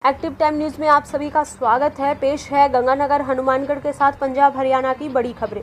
Active time news में आप सभी का स्वागत है। पेश है गंगानगर हनुमानगढ़ के साथ पंजाब हरियाणा की बड़ी खबरें।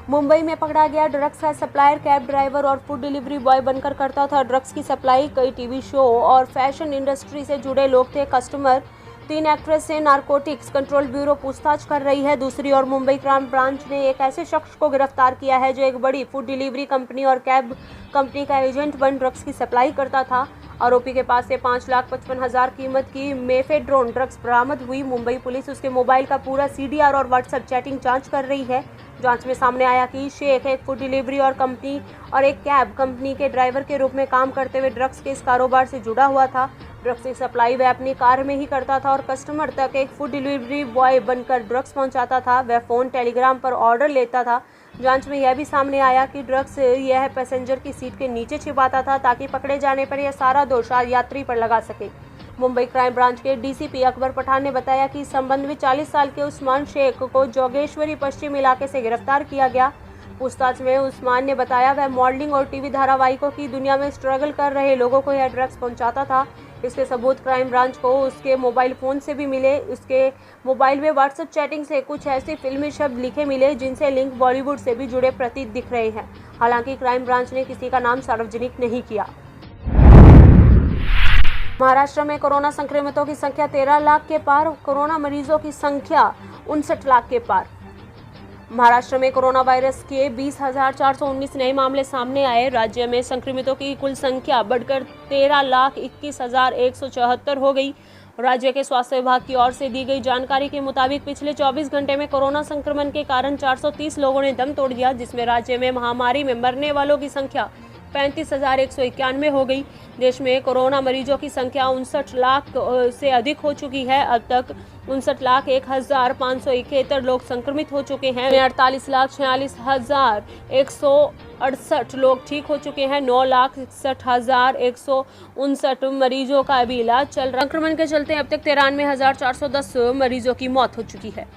मुंबई में पकड़ा गया ड्रग्स का सप्लायर कैब ड्राइवर और फूड डिलीवरी बॉय बनकर करता था ड्रग्स की सप्लाई। कई टीवी शो और फैशन इंडस्ट्री से जुड़े लोग थे कस्टमर। 3 एक्ट्रेस से नारकोटिक्स कंट्रोल ब्यूरो पूछताछ कर रही है। दूसरी ओर मुंबई क्राइम ब्रांच ने एक ऐसे शख्स को गिरफ्तार किया है जो एक बड़ी फूड डिलीवरी कंपनी और कैब कंपनी का एजेंट बन ड्रग्स की सप्लाई करता था। आरोपी के पास से 5,55,000 कीमत की मेफेड्रोन ड्रग्स बरामद हुई। मुंबई पुलिस उसके मोबाइल का पूरा सीडीआर और व्हाट्सएप चैटिंग जांच कर रही है। जांच में सामने आया कि शेख एक फूड डिलीवरी और कंपनी और एक कैब कंपनी के ड्राइवर के रूप में काम करते हुए ड्रग्स के इस कारोबार से जुड़ा हुआ था। ड्रग्स की सप्लाई वह अपनी कार में ही करता था और कस्टमर तक एक फूड डिलीवरी बॉय बनकर ड्रग्स पहुंचाता था। वह फ़ोन टेलीग्राम पर ऑर्डर लेता था। जांच में यह भी सामने आया कि ड्रग्स यह पैसेंजर की सीट के नीचे छिपाता था ताकि पकड़े जाने पर यह सारा दोष यात्री पर लगा सके। मुंबई क्राइम ब्रांच के डीसीपी अकबर पठान ने बताया कि इस संबंध में 40 साल के उस्मान शेख को जोगेश्वरी पश्चिम इलाके से गिरफ्तार किया गया। पूछताछ में उस्मान ने बताया वह मॉडलिंग और टीवी धारावाहिकों की दुनिया में स्ट्रगल कर रहे लोगों को यह ड्रग्स पहुंचाता था। इसके सबूत क्राइम ब्रांच को उसके मोबाइल फ़ोन से भी मिले। उसके मोबाइल में व्हाट्सएप चैटिंग से कुछ ऐसे फिल्मी शब्द लिखे मिले जिनसे लिंक बॉलीवुड से भी जुड़े प्रतीत दिख रहे हैं। हालांकि क्राइम ब्रांच ने किसी का नाम सार्वजनिक नहीं किया। महाराष्ट्र में कोरोना संक्रमितों की संख्या 13 लाख के पार, कोरोना मरीजों की संख्या 59 लाख के पार। महाराष्ट्र में कोरोना वायरस के 20,419 नए मामले सामने आए। राज्य में संक्रमितों की कुल संख्या बढ़कर 13,21,174 हो गई। राज्य के स्वास्थ्य विभाग की ओर से दी गई जानकारी के मुताबिक पिछले 24 घंटे में कोरोना संक्रमण के कारण 430 लोगों ने दम तोड़ दिया, जिसमें राज्य में महामारी में मरने वालों की संख्या 35,191 हो गई। देश में कोरोना मरीजों की संख्या 59 लाख से अधिक हो चुकी है। अब तक 59,01,571 लोग संक्रमित हो चुके हैं। 48,46,168 लोग ठीक हो चुके हैं। 9,61,159 मरीजों का अभी इलाज चल रहा है। संक्रमण के चलते अब तक 93,410 मरीजों की मौत हो चुकी है।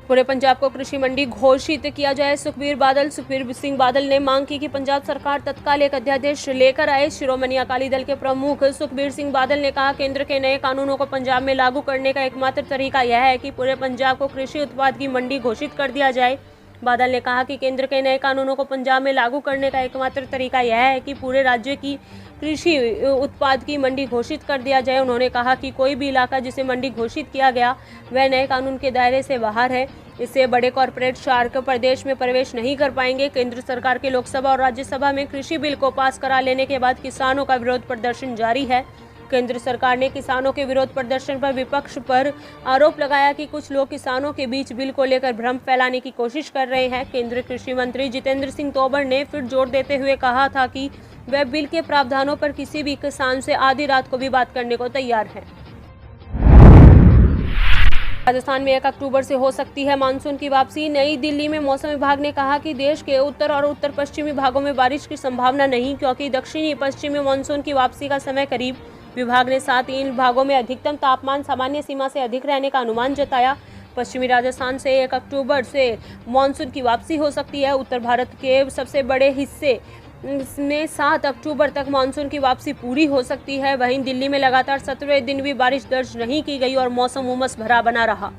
पूरे पंजाब को कृषि मंडी घोषित किया जाए। सुखबीर सिंह बादल ने मांग की कि पंजाब सरकार तत्काल एक अध्यादेश लेकर आए। शिरोमणि अकाली दल के प्रमुख सुखबीर सिंह बादल ने कहा, केंद्र के नए कानूनों को पंजाब में लागू करने का एकमात्र तरीका यह है कि पूरे पंजाब को कृषि उत्पाद की मंडी घोषित कर दिया जाए। बादल ने कहा कि केंद्र के नए कानूनों को पंजाब में लागू करने का एकमात्र तरीका यह है कि पूरे राज्य की कृषि उत्पाद की मंडी घोषित कर दिया जाए। उन्होंने कहा कि कोई भी इलाका जिसे मंडी घोषित किया गया वह नए कानून के दायरे से बाहर है। इससे बड़े कॉरपोरेट शार्क प्रदेश में प्रवेश नहीं कर पाएंगे। केंद्र सरकार के लोकसभा और राज्यसभा में कृषि बिल को पास करा लेने के बाद किसानों का विरोध प्रदर्शन जारी है। केंद्र सरकार ने किसानों के विरोध प्रदर्शन पर विपक्ष पर आरोप लगाया कि कुछ लोग किसानों के बीच बिल को लेकर भ्रम फैलाने की कोशिश कर रहे हैं। केंद्रीय कृषि मंत्री जितेंद्र सिंह तोमर ने फिर जोर देते हुए कहा था कि वह बिल के प्रावधानों पर किसी भी किसान से आधी रात को भी बात करने को तैयार है। राजस्थान में 1 अक्टूबर से हो सकती है मानसून की वापसी। नई दिल्ली में मौसम विभाग ने कहा कि देश के उत्तर और उत्तर पश्चिमी भागों में बारिश की संभावना नहीं, क्योंकि दक्षिणी पश्चिमी मानसून की वापसी का समय करीब। विभाग ने साथ ही इन भागों में अधिकतम तापमान सामान्य सीमा से अधिक रहने का अनुमान जताया। पश्चिमी राजस्थान से 1 अक्टूबर से मानसून की वापसी हो सकती है। उत्तर भारत के सबसे बड़े हिस्से में 7 अक्टूबर तक मानसून की वापसी पूरी हो सकती है। वहीं दिल्ली में लगातार 17वें दिन भी बारिश दर्ज नहीं की गई और मौसम उमस भरा बना रहा।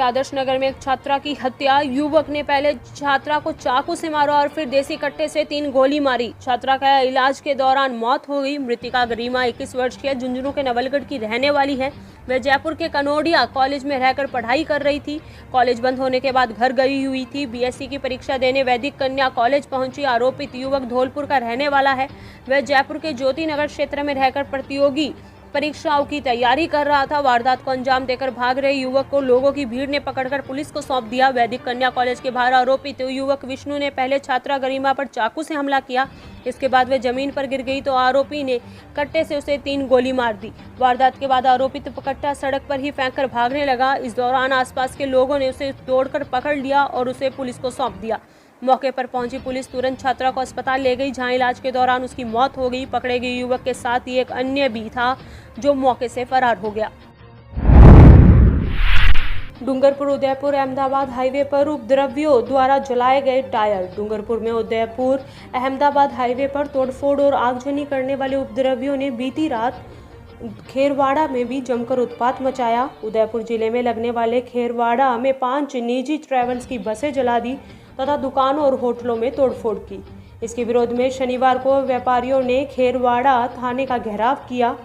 आदर्श नगर में एक छात्रा की हत्या। युवक ने पहले छात्रा को चाकू से मारा और फिर देसी कट्टे से 3 गोली मारी। छात्रा का इलाज के दौरान मौत हो गई। मृतिका गरिमा 21 वर्ष की है, झुंझुनू के नवलगढ़ की रहने वाली है। वह जयपुर के कनोडिया कॉलेज में रहकर पढ़ाई कर रही थी। कॉलेज बंद होने के बाद घर गई हुई थी। बीएससी की परीक्षा देने वैदिक कन्या कॉलेज पहुंची। आरोपित युवक धौलपुर का रहने वाला है। वह जयपुर के ज्योति नगर क्षेत्र में रहकर प्रतियोगी परीक्षाओं की तैयारी कर रहा था। वारदात को अंजाम देकर भाग रहे युवक को लोगों की भीड़ ने पकड़कर पुलिस को सौंप दिया। वैदिक कन्या कॉलेज के बाहर आरोपित युवक विष्णु ने पहले छात्रा गरिमा पर चाकू से हमला किया। इसके बाद वह जमीन पर गिर गई तो आरोपी ने कट्टे से उसे 3 गोली मार दी। वारदात के बाद आरोपित कट्टा सड़क पर ही फेंककर भागने लगा। इस दौरान आसपास के लोगों ने उसे दौड़कर पकड़ लिया और उसे पुलिस को सौंप दिया। मौके पर पहुंची पुलिस तुरंत छात्रा को अस्पताल ले गई, जहां इलाज के दौरान उसकी मौत हो गई। पकड़े गए युवक के साथ ही एक अन्य भी था जो मौके से फरार हो गया। डूंगरपुर उदयपुर अहमदाबाद हाईवे पर उपद्रवियों द्वारा जलाए गए टायर। डूंगरपुर में उदयपुर अहमदाबाद हाईवे पर तोड़फोड़ और आगजनी करने वाले उपद्रवियों ने बीती रात खेरवाड़ा में भी जमकर उत्पात मचाया। उदयपुर जिले में लगने वाले खेरवाड़ा में 5 निजी ट्रैवल्स की बसें जला दी तथा दुकानों और होटलों में तोड़फोड़ की। इसके विरोध में शनिवार को व्यापारियों ने खेरवाड़ा थाने का घेराव किया।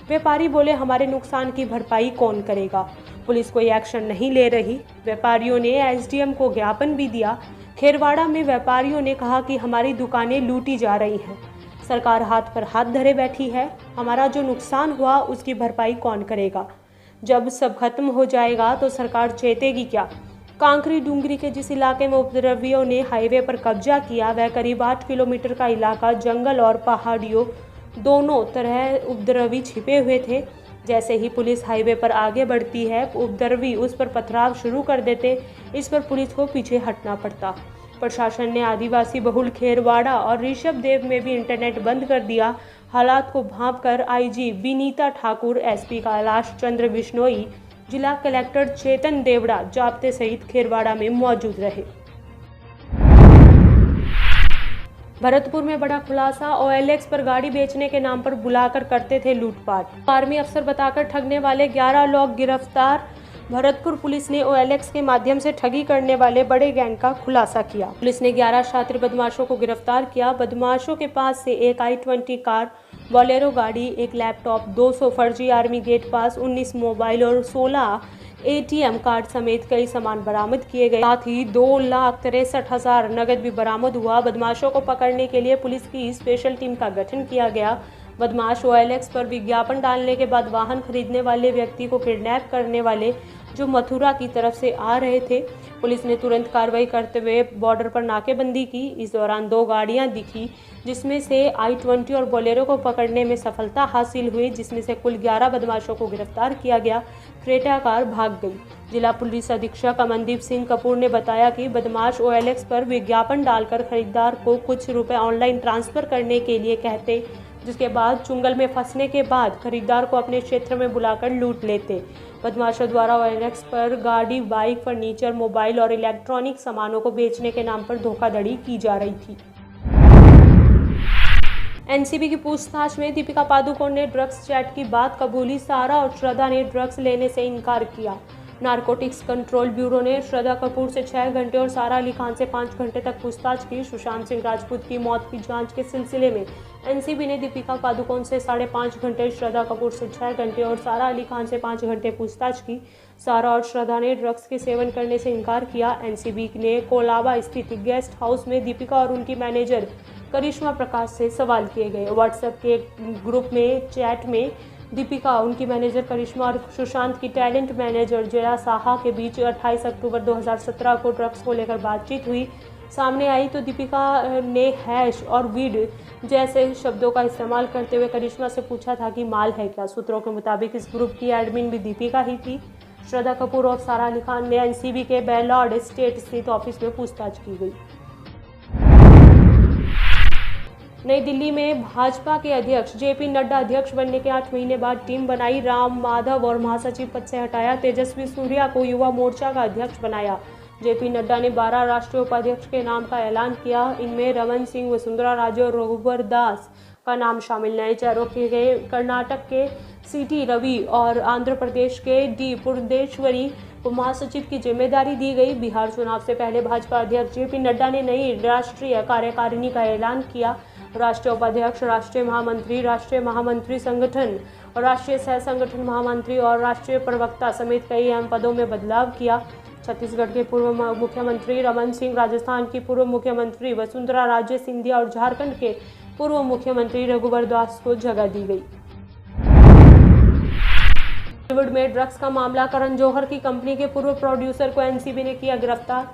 व्यापारी बोले, हमारे नुकसान की भरपाई कौन करेगा? पुलिस कोई एक्शन नहीं ले रही। व्यापारियों ने एसडीएम को ज्ञापन भी दिया। खेरवाड़ा में व्यापारियों ने कहा कि हमारी दुकानें लूटी जा रही हैं, सरकार हाथ पर हाथ धरे बैठी है, हमारा जो नुकसान हुआ उसकी भरपाई कौन करेगा? जब सब खत्म हो जाएगा तो सरकार चेतेगी क्या? कांकरी डूंगरी के जिस इलाके में उपद्रवियों ने हाईवे पर कब्जा किया वह करीब 8 किलोमीटर का इलाका जंगल और पहाड़ियों दोनों तरह उपद्रवी छिपे हुए थे। जैसे ही पुलिस हाईवे पर आगे बढ़ती है, उपद्रवी उस पर पथराव शुरू कर देते। इस पर पुलिस को पीछे हटना पड़ता। प्रशासन ने आदिवासी बहुल खेरवाड़ा और ऋषभ देव में भी इंटरनेट बंद कर दिया। हालात को भांपकर आईजी विनीता ठाकुर, एसपी कैलाश चंद्र बिश्नोई, जिला कलेक्टर चेतन देवड़ा जाप्ते सहित खेरवाड़ा में मौजूद रहे। भरतपुर में बड़ा खुलासा, OLX पर गाड़ी बेचने के नाम पर बुलाकर करते थे लूटपाट। आर्मी अफसर बताकर ठगने वाले 11 लोग गिरफ्तार। भरतपुर पुलिस ने OLX के माध्यम से ठगी करने वाले बड़े गैंग का खुलासा किया। पुलिस ने 11 शातिर बदमाशों को गिरफ्तार किया। बदमाशों के पास से एक i20 कार, बोलेरो गाड़ी, एक लैपटॉप, 200 फर्जी आर्मी गेट पास, 19 मोबाइल और 16 ATM कार्ड समेत कई सामान बरामद किए गए। साथ ही 2,63,000 नगद भी बरामद हुआ। बदमाशों को पकड़ने के लिए पुलिस की स्पेशल टीम का गठन किया गया। बदमाश OLX पर विज्ञापन डालने के बाद वाहन खरीदने वाले व्यक्ति को किडनैप करने वाले जो मथुरा की तरफ से आ रहे थे। पुलिस ने तुरंत कार्रवाई करते हुए बॉर्डर पर नाकेबंदी की। इस दौरान 2 गाड़ियां दिखी, जिसमें से i20 और बोलेरो को पकड़ने में सफलता हासिल हुई, जिसमें से कुल 11 बदमाशों को गिरफ्तार किया गया। क्रेटा कार भाग गई। जिला पुलिस अधीक्षक अमनदीप सिंह कपूर ने बताया कि बदमाश OLX पर विज्ञापन डालकर खरीदार को कुछ रुपए ऑनलाइन ट्रांसफर करने के लिए कहते, जिसके बाद चुंगल में फंसने के बाद खरीदार को अपने क्षेत्र में बुलाकर लूट लेते। बदमाशों द्वारा OLX पर गाड़ी, बाइक, फर्नीचर, मोबाइल और इलेक्ट्रॉनिक सामानों को बेचने के नाम पर धोखाधड़ी की जा रही थी। एनसीबी की पूछताछ में दीपिका पादुकोण ने ड्रग्स चैट की बात कबूली। सारा और श्रद्धा ने ड्रग्स लेने से इनकार किया। नारकोटिक्स कंट्रोल ब्यूरो ने श्रद्धा कपूर से 6 घंटे और सारा अली खान से 5 घंटे तक पूछताछ की। सुशांत सिंह राजपूत की मौत की जांच के सिलसिले में एनसीबी ने दीपिका पादुकोण से 5.5 घंटे, श्रद्धा कपूर से 6 घंटे और सारा अली खान से 5 घंटे पूछताछ की। सारा और श्रद्धा ने ड्रग्स के सेवन करने से इनकार किया। एनसीबी ने कोलाबा स्थित गेस्ट हाउस में दीपिका और उनकी मैनेजर करिश्मा प्रकाश से सवाल किए गए। व्हाट्सएप के ग्रुप में चैट में दीपिका, उनकी मैनेजर करिश्मा और सुशांत की टैलेंट मैनेजर जया साहा के बीच 28 अक्टूबर 2017 को ड्रग्स को लेकर बातचीत हुई। सामने आई तो दीपिका ने हैश और वीड जैसे शब्दों का इस्तेमाल करते हुए करिश्मा से पूछा था कि माल है क्या। सूत्रों के मुताबिक इस ग्रुप की एडमिन भी दीपिका ही थी। श्रद्धा कपूर और सारा अली खान ने एनसीबी के बेलॉर्ड स्टेट स्थित ऑफिस में पूछताछ की गई। नई दिल्ली में भाजपा के अध्यक्ष जेपी नड्डा अध्यक्ष बनने के 8 महीने बाद टीम बनाई। राम माधव और महासचिव पद से हटाया। तेजस्वी सूर्या को युवा मोर्चा का अध्यक्ष बनाया। जेपी नड्डा ने 12 राष्ट्रीय उपाध्यक्ष के नाम का ऐलान किया। इनमें रमन सिंह, वसुंधरा राजे और रघुवर दास का नाम शामिल। नए चेहरों के गए कर्नाटक के सीटी रवि और आंध्र प्रदेश के डी पुरंदेश्वरी को महासचिव की जिम्मेदारी दी गई। बिहार चुनाव से पहले भाजपा अध्यक्ष जेपी नड्डा ने नई राष्ट्रीय कार्यकारिणी का ऐलान किया। राष्ट्रीय उपाध्यक्ष, राष्ट्रीय महामंत्री संगठन और राष्ट्रीय सह संगठन महामंत्री और राष्ट्रीय प्रवक्ता समेत कई अहम पदों में बदलाव किया। छत्तीसगढ़ के पूर्व मुख्यमंत्री रमन सिंह, राजस्थान की पूर्व मुख्यमंत्री वसुंधरा राजे सिंधिया और झारखंड के पूर्व मुख्यमंत्री रघुवर दास को जगह दी गई। बॉलीवुड में ड्रग्स का मामला, करण जौहर की कंपनी के पूर्व प्रोड्यूसर को एनसीबी ने किया गिरफ्तार।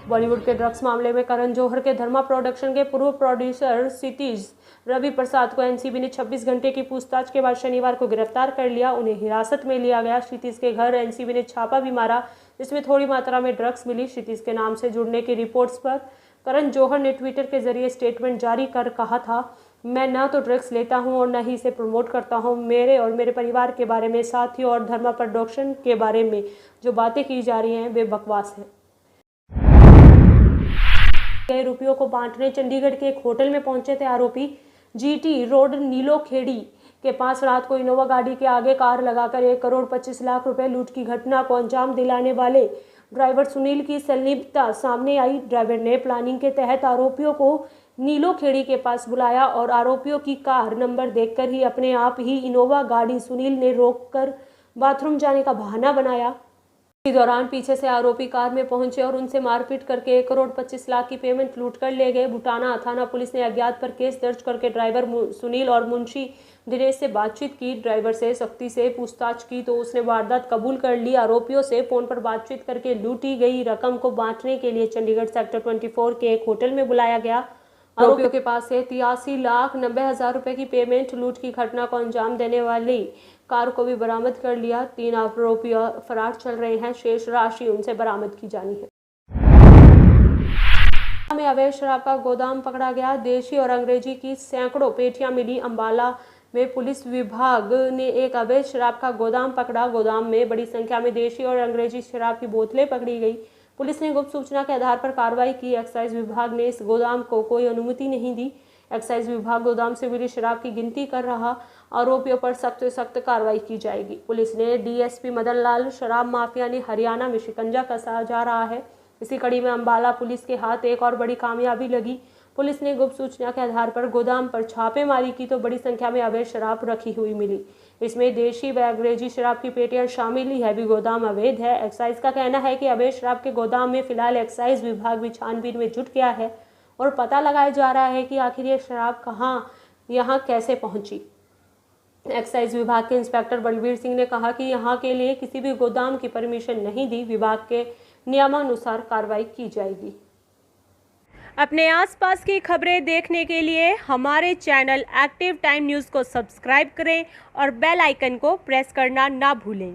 बॉलीवुड के ड्रग्स मामले में करण जौहर के धर्मा प्रोडक्शन के पूर्व प्रोड्यूसर क्षितिज रवि प्रसाद को एनसीबी ने 26 घंटे की पूछताछ के बाद शनिवार को गिरफ्तार कर लिया। उन्हें हिरासत में लिया गया। क्षितिज के घर एनसीबी ने छापा भी मारा, जिसमें थोड़ी मात्रा में ड्रग्स मिली। क्षितिज के नाम से जुड़ने की रिपोर्ट्स पर करण जौहर ने ट्विटर के जरिए स्टेटमेंट जारी कर कहा था मैं न तो ड्रग्स लेता हूं और न ही इसे प्रमोट करता हूं। मेरे और मेरे परिवार के बारे में, साथियों और धर्मा प्रोडक्शन के बारे में जो बातें की जा रही हैं वे बकवास हैं। गए रुपयों को बांटने चंडीगढ़ के एक होटल में पहुंचे थे आरोपी। जीटी रोड नीलोखेड़ी के पास रात को इनोवा गाड़ी के आगे कार लगाकर 1,25,00,000 रुपए लूट की घटना को अंजाम दिलाने वाले ड्राइवर सुनील की संलिप्तता सामने आई। ड्राइवर ने प्लानिंग के तहत आरोपियों को नीलोखेड़ी के पास बुलाया और आरोपियों की कार नंबर देखकर ही अपने आप ही इनोवा गाड़ी सुनील ने रोककर बाथरूम जाने का बहाना बनाया। इसी दौरान पीछे से आरोपी कार में पहुंचे और उनसे मारपीट करके 1,25,00,000 की पेमेंट लूट कर ले गए। बुटाना थाना पुलिस ने अज्ञात पर केस दर्ज करके ड्राइवर सुनील और मुंशी दिनेश से बातचीत की। ड्राइवर से सख्ती से पूछताछ की तो उसने वारदात कबूल कर ली। आरोपियों से फोन पर बातचीत करके लूटी गई रकम को बांटने के लिए चंडीगढ़ सेक्टर 24 के एक होटल में बुलाया गया। आरोपियों के पास से 83,90,000 रुपए की पेमेंट लूट की घटना को अंजाम देने वाली कार को भी बरामद कर लिया। 3 आरोपी फरार चल रहे हैं। शेष राशि उनसे बरामद की जानी है। में अवैध शराब का गोदाम पकड़ा गया। देशी और अंग्रेजी की सैकड़ों पेटियां मिली। अंबाला में पुलिस विभाग ने एक अवैध शराब का गोदाम पकड़ा। गोदाम में बड़ी संख्या में देशी और अंग्रेजी शराब की बोतलें पकड़ी गई। पुलिस ने गुप्त सूचना के आधार पर कार्रवाई की। एक्साइज विभाग ने इस गोदाम को कोई अनुमति नहीं दी। एक्साइज विभाग गोदाम से मिली शराब की गिनती कर रहा। आरोपियों पर सख्त से सख्त कार्रवाई की जाएगी। पुलिस ने डीएसपी मदन लाल शराब माफिया ने हरियाणा में शिकंजा कसा जा रहा है। इसी कड़ी में अंबाला पुलिस के हाथ एक और बड़ी कामयाबी लगी। पुलिस ने गुप्त सूचना के आधार पर गोदाम पर छापेमारी की तो बड़ी संख्या में अवैध शराब रखी हुई मिली। इसमें देशी व अंग्रेजी शराब की पेटियां शामिल ही है। भी गोदाम अवैध है। एक्साइज का कहना है कि अवैध शराब के गोदाम में फिलहाल एक्साइज विभाग भी छानबीन में जुट गया है और पता लगाया जा रहा है कि आखिर ये शराब यहाँ कैसे पहुंची। एक्साइज विभाग के इंस्पेक्टर बलबीर सिंह ने कहा कि यहाँ के लिए किसी भी गोदाम की परमिशन नहीं दी। विभाग के नियमानुसार कार्रवाई की जाएगी। अपने आसपास की खबरें देखने के लिए हमारे चैनल एक्टिव टाइम न्यूज़ को सब्सक्राइब करें और बेल आइकन को प्रेस करना ना भूलें।